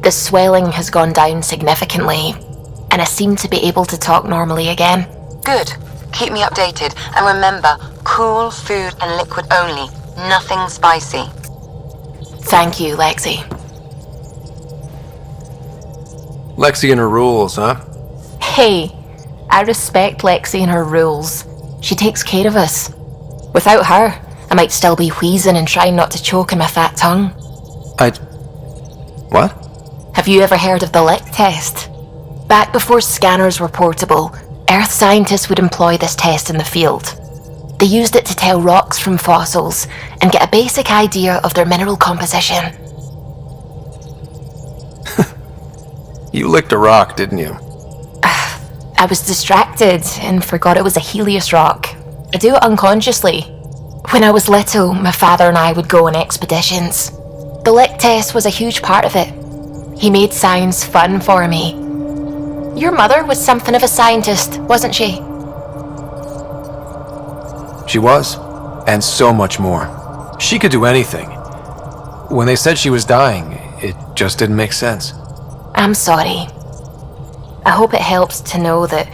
The swelling has gone down significantly, and I seem to be able to talk normally again. Good. Keep me updated, and remember, cool food and liquid only. Nothing spicy. Thank you, Lexi. Lexi and her rules, huh? Hey, I respect Lexi and her rules. She takes care of us. Without her, I might still be wheezing and trying not to choke on my fat tongue. What? Have you ever heard of the lick test? Back before scanners were portable, Earth scientists would employ this test in the field. They used it to tell rocks from fossils and get a basic idea of their mineral composition. You licked a rock, didn't you? I was distracted and forgot it was a Helios rock. I do it unconsciously. When I was little, my father and I would go on expeditions. The lick test was a huge part of it. He made science fun for me. Your mother was something of a scientist, wasn't she? She was, and so much more. She could do anything. When they said she was dying, it just didn't make sense. I'm sorry. I hope it helps to know that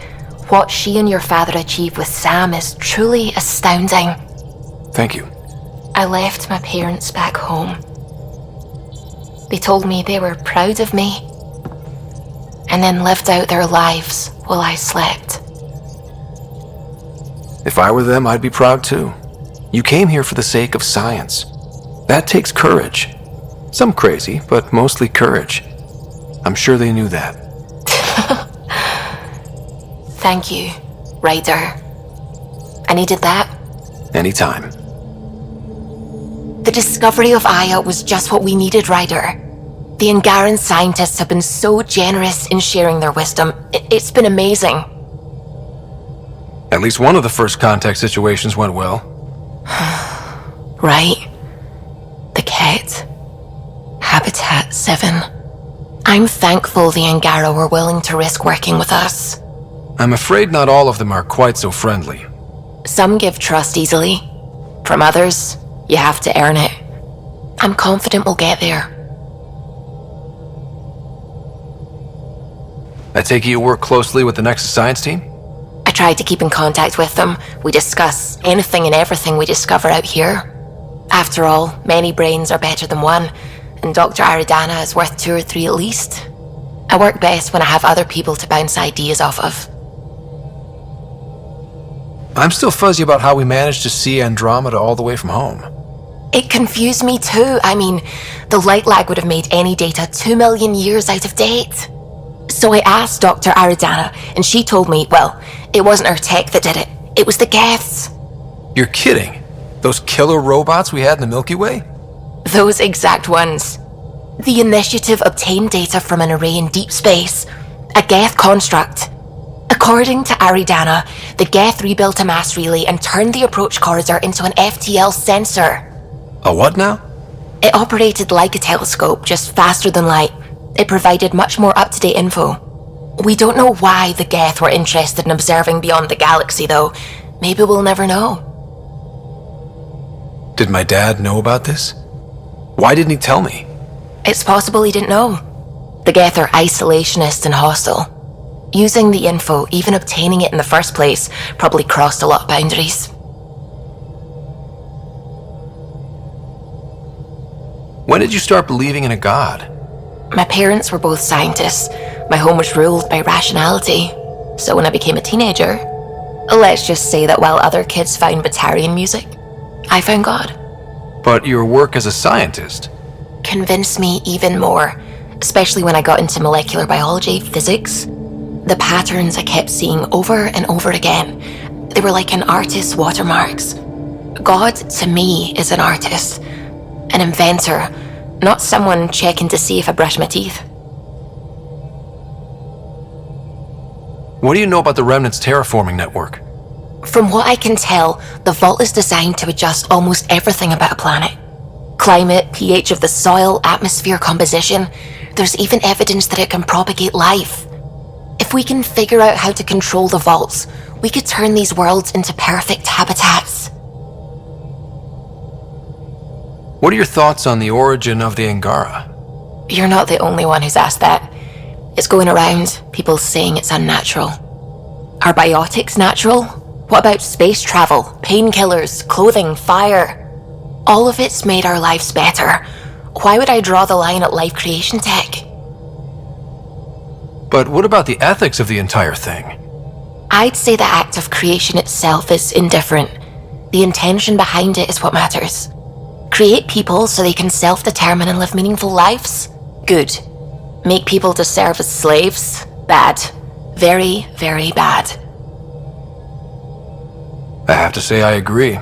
what she and your father achieved with Sam is truly astounding. Thank you. I left my parents back home. They told me they were proud of me, and then lived out their lives while I slept. If I were them, I'd be proud too. You came here for the sake of science. That takes courage. Some crazy, but mostly courage. I'm sure they knew that. Thank you, Ryder. I needed that. Anytime. The discovery of Aya was just what we needed, Ryder. The Angaran scientists have been so generous in sharing their wisdom. It's been amazing. At least one of the first contact situations went well. Right. The cat. Habitat 7. I'm thankful the Angara were willing to risk working with us. I'm afraid not all of them are quite so friendly. Some give trust easily. From others, you have to earn it. I'm confident we'll get there. I take it you work closely with the Nexus Science team? I try to keep in contact with them. We discuss anything and everything we discover out here. After all, many brains are better than one, and Dr. Aridana is worth 2 or 3 at least. I work best when I have other people to bounce ideas off of. I'm still fuzzy about how we managed to see Andromeda all the way from home. It confused me too. I mean, the light lag would have made any data 2 million years out of date. So I asked Dr. Aridana, and she told me, well, it wasn't her tech that did it. It was the Geths. You're kidding? Those killer robots we had in the Milky Way? Those exact ones. The initiative obtained data from an array in deep space, a Geth construct. According to Aridana, the Geth rebuilt a mass relay and turned the approach corridor into an FTL sensor. A what now? It operated like a telescope, just faster than light. It provided much more up-to-date info. We don't know why the Geth were interested in observing beyond the galaxy, though. Maybe we'll never know. Did my dad know about this? Why didn't he tell me? It's possible he didn't know. The Geth are isolationist and hostile. Using the info, even obtaining it in the first place, probably crossed a lot of boundaries. When did you start believing in a god? My parents were both scientists. My home was ruled by rationality. So when I became a teenager, let's just say that while other kids found Batarian music, I found God. But your work as a scientist Convinced me even more, especially when I got into molecular biology, physics. The patterns I kept seeing over and over again, they were like an artist's watermarks. God, to me, is an artist, an inventor, not someone checking to see if I brush my teeth. What do you know about the Remnant's terraforming network? From what I can tell, the vault is designed to adjust almost everything about a planet. Climate, pH of the soil, atmosphere composition. There's even evidence that it can propagate life. If we can figure out how to control the vaults, we could turn these worlds into perfect habitats. What are your thoughts on the origin of the Angara? You're not the only one who's asked that. It's going around, people saying it's unnatural. Are biotics natural? What about space travel, painkillers, clothing, fire? All of it's made our lives better. Why would I draw the line at life creation tech? But what about the ethics of the entire thing? I'd say the act of creation itself is indifferent. The intention behind it is what matters. Create people so they can self-determine and live meaningful lives? Good. Make people to serve as slaves? Bad. Very, very bad. I have to say I agree.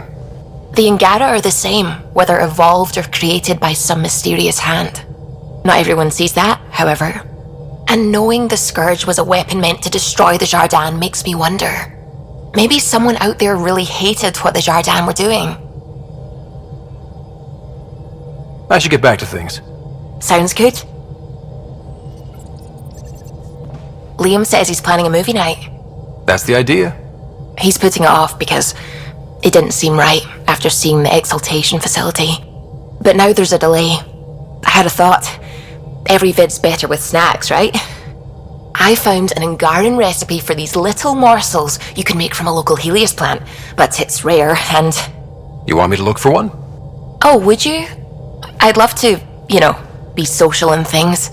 The Angara are the same, whether evolved or created by some mysterious hand. Not everyone sees that, however. And knowing the Scourge was a weapon meant to destroy the Jardin makes me wonder. Maybe someone out there really hated what the Jardin were doing. I should get back to things. Sounds good. Liam says he's planning a movie night. That's the idea. He's putting it off because it didn't seem right after seeing the Exaltation facility. But now there's a delay. I had a thought. Every vid's better with snacks, right? I found an Angaran recipe for these little morsels you can make from a local Helios plant, but it's rare and... You want me to look for one? Oh, would you? I'd love to, be social and things.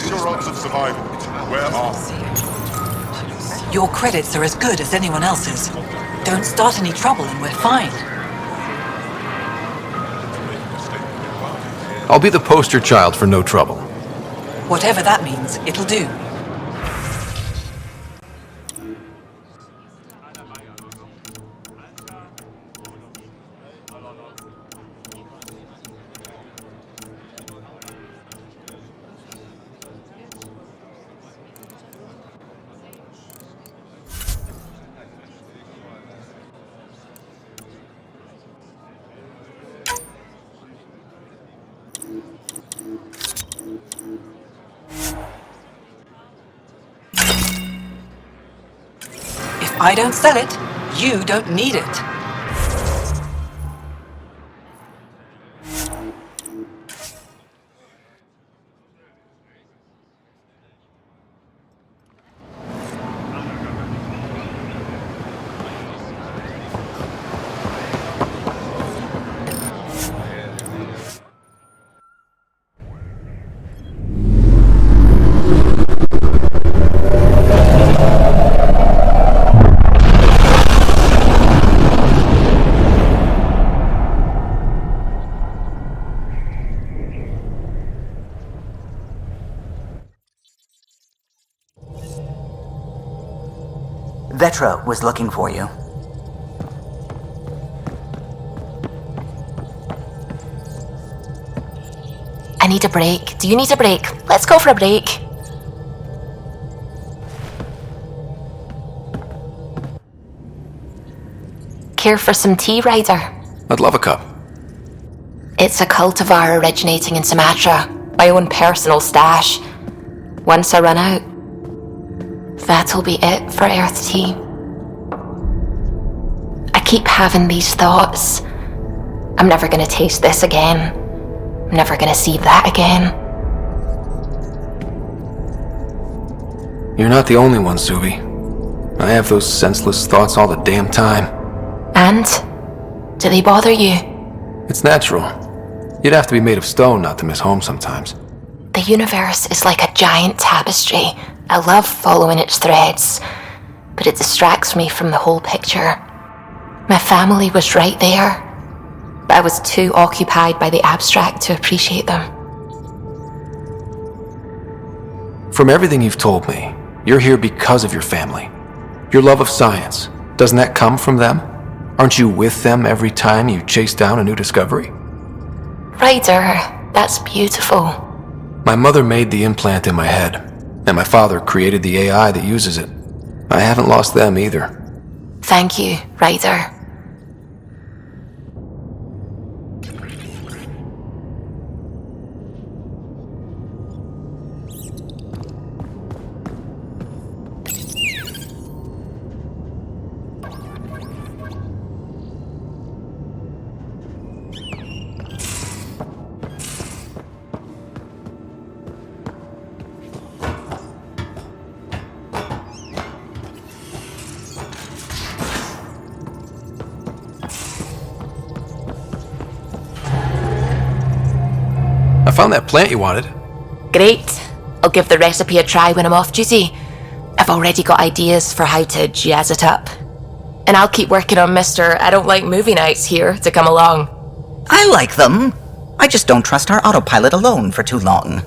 Your odds of survival. Where are we? Your credits are as good as anyone else's. Don't start any trouble and we're fine. I'll be the poster child for no trouble. Whatever that means, it'll do. If I don't sell it, you don't need it. Vetra was looking for you. I need a break. Do you need a break? Let's go for a break. Care for some tea, Ryder? I'd love a cup. It's a cultivar originating in Sumatra. My own personal stash. Once I run out, that'll be it for Earth tea. I keep having these thoughts. I'm never gonna taste this again. I'm never gonna see that again. You're not the only one, Suvi. I have those senseless thoughts all the damn time. And? Do they bother you? It's natural. You'd have to be made of stone not to miss home sometimes. The universe is like a giant tapestry. I love following its threads, but it distracts me from the whole picture. My family was right there, but I was too occupied by the abstract to appreciate them. From everything you've told me, you're here because of your family. Your love of science, doesn't that come from them? Aren't you with them every time you chase down a new discovery? Ryder, that's beautiful. My mother made the implant in my head, and my father created the AI that uses it. I haven't lost them either. Thank you, Ryder. I found that plant you wanted. Great. I'll give the recipe a try when I'm off duty. I've already got ideas for how to jazz it up. And I'll keep working on Mr. I don't like movie nights here to come along. I like them. I just don't trust our autopilot alone for too long.